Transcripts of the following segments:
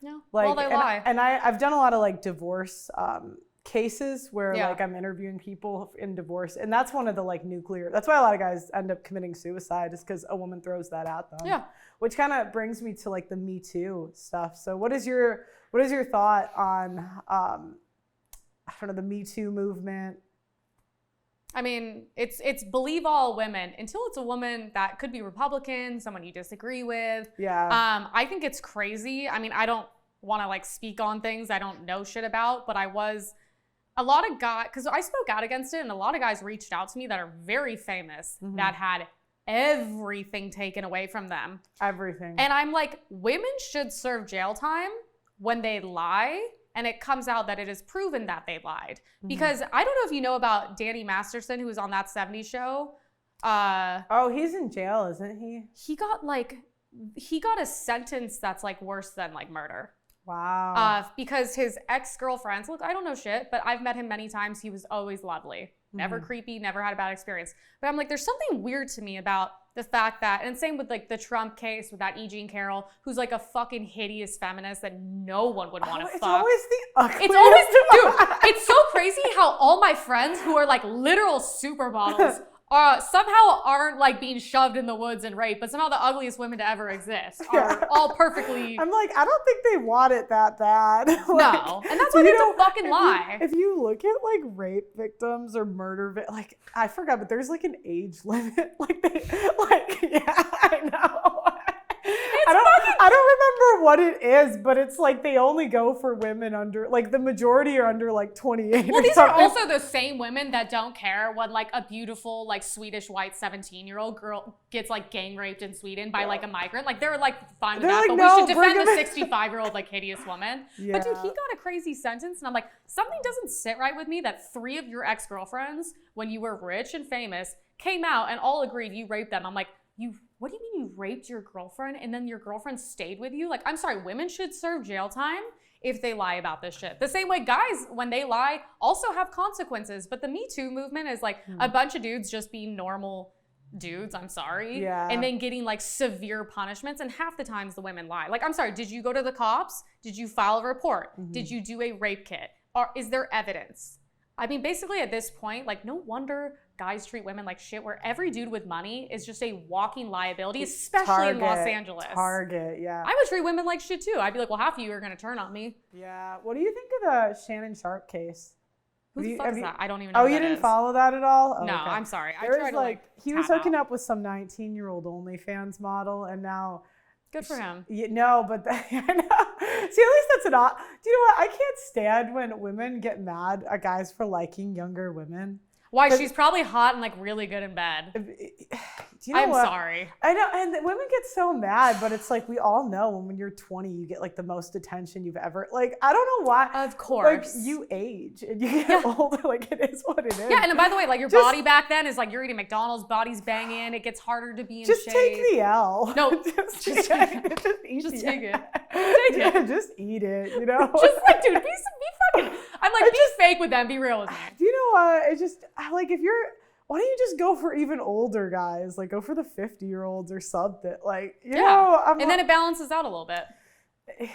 Yeah. Like, well, they lie. And I've done a lot of like divorce cases where Yeah. like I'm interviewing people in divorce, and that's one of the like nuclear. That's why a lot of guys end up committing suicide, is because a woman throws that at them. Yeah. Which kind of brings me to like the Me Too stuff. So what is your thought on I don't know, the Me Too movement? I mean, it's believe all women until it's a woman that could be Republican, someone you disagree with. Yeah. I think it's crazy. I mean, I don't want to like speak on things I don't know shit about, but a lot of guys, because I spoke out against it, and a lot of guys reached out to me that are very famous that had everything taken away from them. Everything. And I'm like, women should serve jail time when they lie and it comes out that it is proven that they lied. Because I don't know if you know about Danny Masterson, who was on that 70s show. Oh, he's in jail, isn't he? He got a sentence that's like worse than like murder. Wow. Because his ex-girlfriends, look, I don't know shit, but I've met him many times. He was always lovely. Never creepy, never had a bad experience. But I'm like, there's something weird to me about the fact that, and same with like the Trump case with that E. Jean Carroll, who's like a fucking hideous feminist that no one would want to fuck. It's always the ugliest. It's always, dude, it's so crazy how all my friends who are like literal supermodels somehow aren't like being shoved in the woods and raped, but somehow the ugliest women to ever exist are all perfectly. I'm like, I don't think they want it that bad. Like, no, and that's why they have to fucking lie. If you look at like rape victims or murder, like I forgot, but there's like an age limit. Yeah, I know. I don't remember what it is, but it's like they only go for women under, like the majority are under like 28. Well, these are also the same women that don't care when like a beautiful like Swedish white 17-year-old girl gets like gang raped in Sweden by like a migrant. Like they're like fine with that, like, but no, we should defend the 65-year-old like hideous woman. Yeah. But dude, he got a crazy sentence, and I'm like, something doesn't sit right with me that 3 of your ex-girlfriends, when you were rich and famous, came out and all agreed you raped them. I'm like, what do you mean you raped your girlfriend and then your girlfriend stayed with you? Like, I'm sorry, women should serve jail time if they lie about this shit. The same way guys, when they lie, also have consequences. But the Me Too movement is like a bunch of dudes just being normal dudes, I'm sorry. Yeah. And then getting like severe punishments. And half the times the women lie. Like, I'm sorry, did you go to the cops? Did you file a report? Did you do a rape kit? Or is there evidence? I mean, basically at this point, like, no wonder guys treat women like shit, where every dude with money is just a walking liability, especially in Los Angeles. Target, yeah. I would treat women like shit too. I'd be like, well, half of you are going to turn on me. Yeah. What do you think of the Shannon Sharp case? Who the fuck is that? I don't even know Oh, who you that didn't is. follow that at all? Oh, No, okay. I'm sorry. I There tried was to like, he was tap hooking out. up with some 19-year-old OnlyFans model, and now... Good for him. No, but I know. See, at least that's an odd. Do you know what? I can't stand when women get mad at guys for liking younger women. Why? She's probably hot and like really good in bed. Do you know I'm what? sorry. I know, and women get so mad, but it's like we all know when you're 20, you get like the most attention you've ever. Like, I don't know why. Of course. Like, you age and you get older. Like, it is what it is. Yeah, and by the way, like your body back then is like you're eating McDonald's, body's banging. It gets harder to be in just shape. take the L. No, just just take it. Just Just take it. Take it. Just eat it. You know. Just like, dude, be fucking. I'm like, be fake with them. Be real with me. Do you know what? It just like if you're. Why don't you just go for even older guys? Like, go for the 50-year-olds or something. Like, you know. And then it balances out a little bit.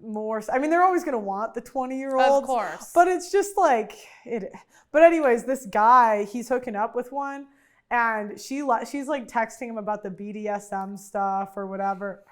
More. I mean, they're always gonna want the 20-year-olds. Of course. But it's just like it. But anyways, this guy, he's hooking up with one, and she's like texting him about the BDSM stuff or whatever.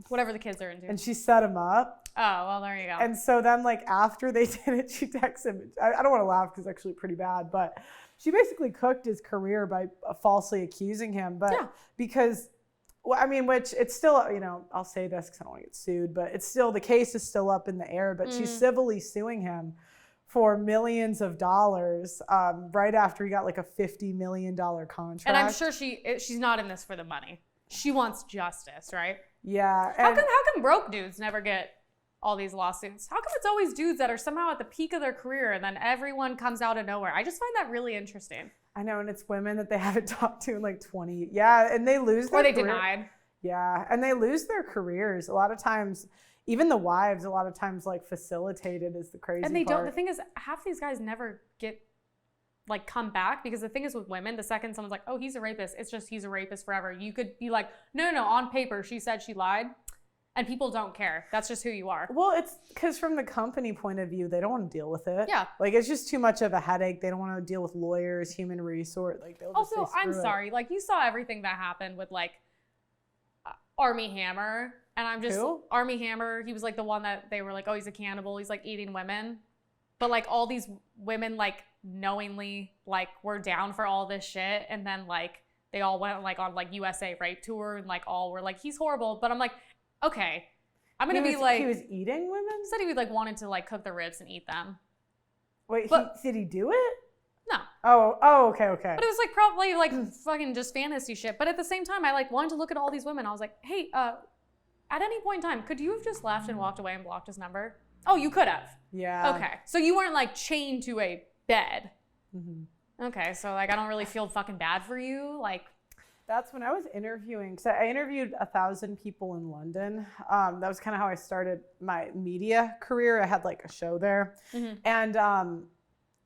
Whatever the kids are into. And she set him up. Oh, well, there you go. And so then, like, after they did it, she texts him. I don't want to laugh because it's actually pretty bad, but she basically cooked his career by falsely accusing him. But because, well, I mean, which it's still, you know, I'll say this because I don't want to get sued, but it's still, the case is still up in the air. But she's civilly suing him for millions of dollars right after he got like a $50 million contract. And I'm sure she's not in this for the money. She wants justice, right? Yeah. How come broke dudes never get all these lawsuits? How come it's always dudes that are somehow at the peak of their career and then everyone comes out of nowhere? I just find that really interesting. I know, and it's women that they haven't talked to in like 20. Yeah, and they lose their Or they career. denied. Yeah, and they lose their careers. A lot of times, even the wives, a lot of times like facilitated is the crazy part. And they don't, the thing is, half these guys never get, like, come back, because the thing is with women, the second someone's like, oh, he's a rapist, it's just he's a rapist forever. You could be like, no, on paper, she said she lied. And people don't care. That's just who you are. Well, it's because from the company point of view, they don't want to deal with it. Yeah. Like, it's just too much of a headache. They don't want to deal with lawyers, human resource. Like, they'll just Also, say, I'm screw it. sorry. Like, you saw everything that happened with, like, Army Hammer. And I'm just... Who? Army Hammer. He was, like, the one that they were like, oh, he's a cannibal. He's, like, eating women. But, like, all these women, like, knowingly, like, were down for all this shit. And then, like, they all went, like, on, like, USA Rape Tour. And, like, all were like, he's horrible. But I'm like, okay. I'm going to be like... He was eating women? He said he would, like, wanted to, like, cook the ribs and eat them. Wait, But- did he do it? No. Oh, okay. But it was, like, probably, like, fucking just fantasy shit. But at the same time, I, like, wanted to look at all these women. I was like, hey, at any point in time, could you have just left and walked away and blocked his number? Oh, you could have. Yeah. Okay. So you weren't, like, chained to a bed. Mm-hmm. Okay. So, like, I don't really feel fucking bad for you. Like... That's when I was interviewing. So I interviewed 1,000 people in London. That was kind of how I started my media career. I had like a show there. Mm-hmm. And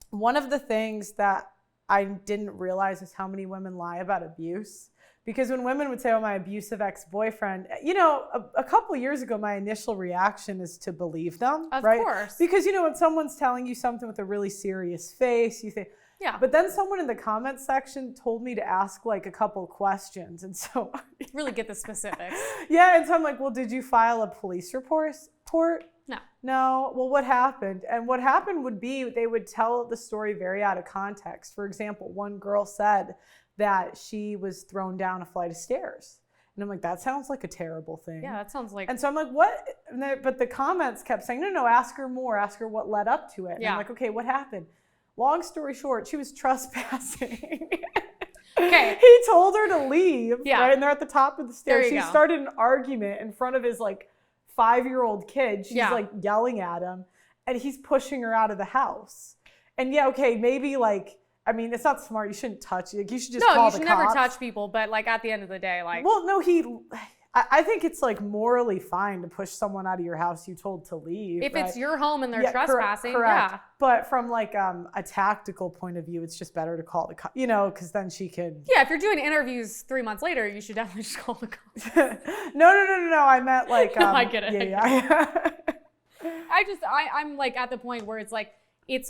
one of the things that I didn't realize is how many women lie about abuse. Because when women would say, oh, my abusive ex-boyfriend, you know, a couple years ago, my initial reaction is to believe them. Of right? course. Because, you know, when someone's telling you something with a really serious face, you think, Yeah. but then someone in the comments section told me to ask like a couple questions. And so really get the specifics. yeah. And so I'm like, well, did you file a police report? No. No. Well, what happened? And what happened would be they would tell the story very out of context. For example, one girl said that she was thrown down a flight of stairs. And I'm like, that sounds like a terrible thing. Yeah, that sounds like... And so I'm like, what? But the comments kept saying, no, ask her more. Ask her what led up to it. And Yeah. I'm like, okay, what happened? Long story short, she was trespassing. Okay. He told her to leave. Yeah. Right, and they're at the top of the stairs. There She you go. started an argument in front of his like 5-year-old kid. She's Yeah. like yelling at him, and he's pushing her out of the house. And yeah, okay, maybe like, I mean, it's not smart. You shouldn't touch. Like, you should just No, call you the should cops. never touch people. But like at the end of the day, like... Well, no, I think it's like morally fine to push someone out of your house you told to leave. if right? it's your home and they're Yeah, trespassing, correct. yeah. But from like a tactical point of view, it's just better to call the cops, you know, because then she could. Yeah, if you're doing interviews 3 months later, you should definitely just call the cops. No. I meant like. No, I get it. Yeah. I'm like at the point where it's like,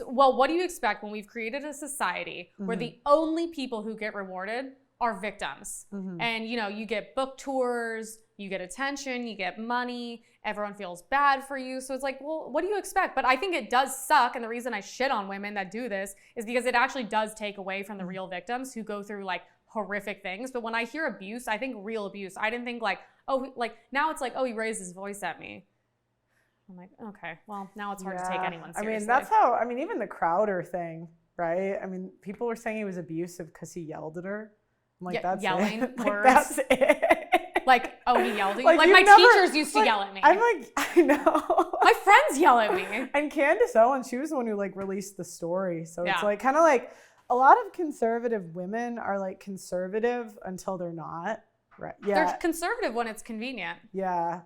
well, what do you expect when we've created a society where the only people who get rewarded are victims? And, you know, you get book tours, you get attention, you get money, everyone feels bad for you. So it's like, well, what do you expect? But I think it does suck. And the reason I shit on women that do this is because it actually does take away from the real victims who go through like horrific things. But when I hear abuse, I think real abuse. I didn't think like, oh, like now it's like, oh, he raised his voice at me. I'm like, okay, well, now it's hard to take anyone seriously. I mean, that's how, even the Crowder thing, right? I mean, people were saying he was abusive because he yelled at her. I'm like, that's yelling it. words. Like, that's it. Like, oh, he yelled at you? Like, Like you've my never- teachers used to yell at me. I'm like, I know. My friends yell at me. And Candace Owens, she was the one who like released the story. So it's Yeah. like kind of like a lot of conservative women are like conservative until they're not. Right. Yeah. They're conservative when it's convenient. Yeah.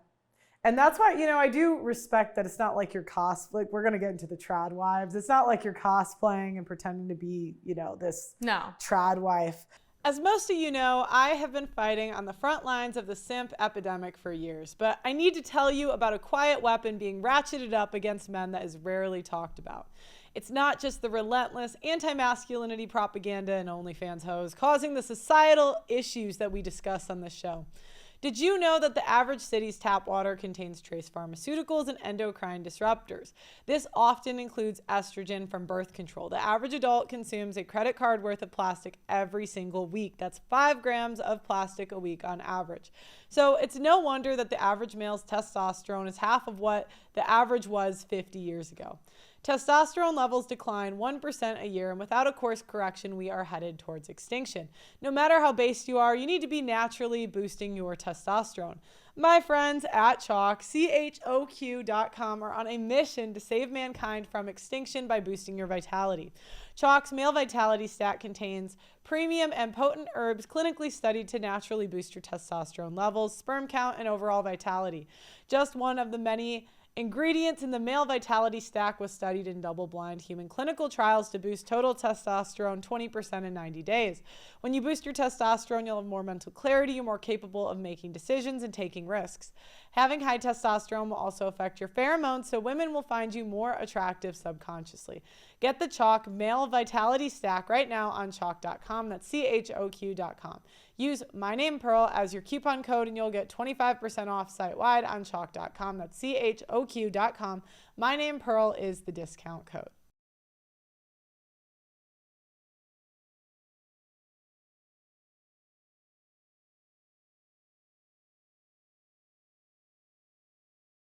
And that's why, you know, I do respect that it's not like you're like we're going to get into the trad wives. It's not like you're cosplaying and pretending to be, you know, this No. trad wife. As most of you know, I have been fighting on the front lines of the simp epidemic for years, but I need to tell you about a quiet weapon being ratcheted up against men that is rarely talked about. It's not just the relentless anti-masculinity propaganda and OnlyFans hoes causing the societal issues that we discuss on this show. Did you know that the average city's tap water contains trace pharmaceuticals and endocrine disruptors? This often includes estrogen from birth control. The average adult consumes a credit card worth of plastic every single week. That's 5 grams of plastic a week on average. So it's no wonder that the average male's testosterone is half of what the average was 50 years ago. Testosterone levels decline 1% a year, and without a course correction, we are headed towards extinction. No matter how based you are, you need to be naturally boosting your testosterone. My friends at Chalk, CHOQ.com, are on a mission to save mankind from extinction by boosting your vitality. Chalk's Male Vitality Stat contains premium and potent herbs clinically studied to naturally boost your testosterone levels, sperm count, and overall vitality. Just one of the many ingredients in the Male Vitality Stack was studied in double-blind human clinical trials to boost total testosterone 20% in 90 days. When you boost your testosterone, you'll have more mental clarity, you're more capable of making decisions and taking taking risks. Having high testosterone will also affect your pheromones, so women will find you more attractive subconsciously. Get the Chalk Male Vitality Stack right now on chalk.com. That's CHOQ.com. Use my name Pearl as your coupon code and you'll get 25% off site-wide on chalk.com. That's CHOQ.com. My name Pearl is the discount code.